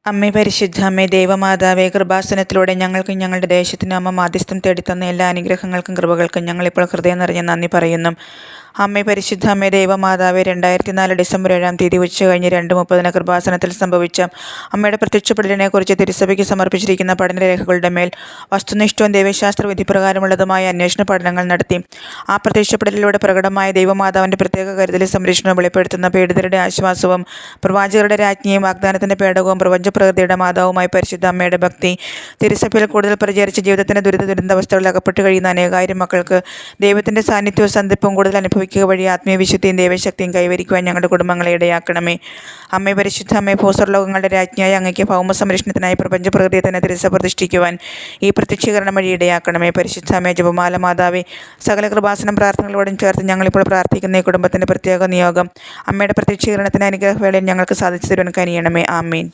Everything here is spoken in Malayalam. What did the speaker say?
അമ്മേ പരിശുദ്ധ അമ്മേ ദൈവമാതാവേ, കൃപാസനത്തിലൂടെ ഞങ്ങൾക്കും ഞങ്ങളുടെ ദേശത്തിനും അമ്മ മാധ്യസ്ഥം തേടിത്തന്ന എല്ലാ അനുഗ്രഹങ്ങൾക്കും കൃപകൾക്കും ഞങ്ങളിപ്പോൾ ഹൃദയം നിറഞ്ഞ നന്ദി പറയുന്നു. അമ്മേ പരിശുദ്ധ അമ്മേ ദൈവമാതാവേ, 2004 ഡിസംബർ 7 ഉച്ച കഴിഞ്ഞ് 2:30 കൃപാസനത്തിൽ സംഭവിച്ച അമ്മയുടെ പ്രത്യക്ഷപ്പെടലിനെക്കുറിച്ച് തിരുസഭയ്ക്ക് സമർപ്പിച്ചിരിക്കുന്ന പഠനരേഖകളുടെ മേൽ വസ്തുനിഷ്ഠവും ദൈവശാസ്ത്ര വിധിപ്രകാരമുള്ളതുമായ അന്വേഷണ പഠനങ്ങൾ നടത്തി. ആ പ്രത്യക്ഷപ്പെടലിലൂടെ പ്രകടമായ ദൈവമാതാവിൻ്റെ പ്രത്യേക കരുതലും സംരക്ഷണവും വെളിപ്പെടുത്തുന്ന പീഡിതരുടെ ആശ്വാസവും പ്രവാചകരുടെ രാജ്ഞിയും വാഗ്ദാനത്തിൻ്റെ പേടകവും പ്രപഞ്ചപ്രകൃതിയുടെ മാതാവുമായി പരിശുദ്ധ അമ്മയുടെ ഭക്തി തിരുസഭയിൽ കൂടുതൽ പ്രചരിച്ച് ജീവിതത്തിൻ്റെ ദുരിതാവസ്ഥകളിൽ അകപ്പെട്ട് കഴിയുന്ന അനേകായിരം മക്കൾക്ക് ദൈവത്തിൻ്റെ സാന്നിധ്യവും സന്ധിപ്പും കൂടുതൽ അനുഭവിക്കുക വഴി ആത്മീയ വിശുദ്ധിയും ദൈവശക്തിയും കൈവരിക്കുവാൻ ഞങ്ങളുടെ കുടുംബങ്ങളെ ഇടയാക്കണമേ. അമ്മേ പരിശുദ്ധ അമ്മേ, ഭൂസ്വർലോകങ്ങളുടെ രാജ്ഞിയായ അങ്ങയ്ക്ക് ഭൗമ സംരക്ഷണത്തിനായി പ്രപഞ്ചപ്രകൃതിയെ തന്നെ തിരുസഭ പ്രതിഷ്ഠിക്കുവാൻ ഈ പ്രത്യക്ഷീകരണം വഴി ഇടയാക്കണമേ. പരിശുദ്ധ അമ്മേ, ജപമാല മാതാവേ, സകല കൃപാസനം പ്രാർത്ഥനകളോടും ചേർത്ത് ഞങ്ങളിപ്പോൾ പ്രാർത്ഥിക്കുന്ന ഈ കുടുംബത്തിൻ്റെ പ്രത്യേക നിയോഗം അമ്മയുടെ പ്രത്യക്ഷീകരണത്തിന് അനുഗ്രഹവേളയിൽ ഞങ്ങൾക്ക് സാധിച്ചു തരുവാൻ കനിയണമേ. ആമീൻ.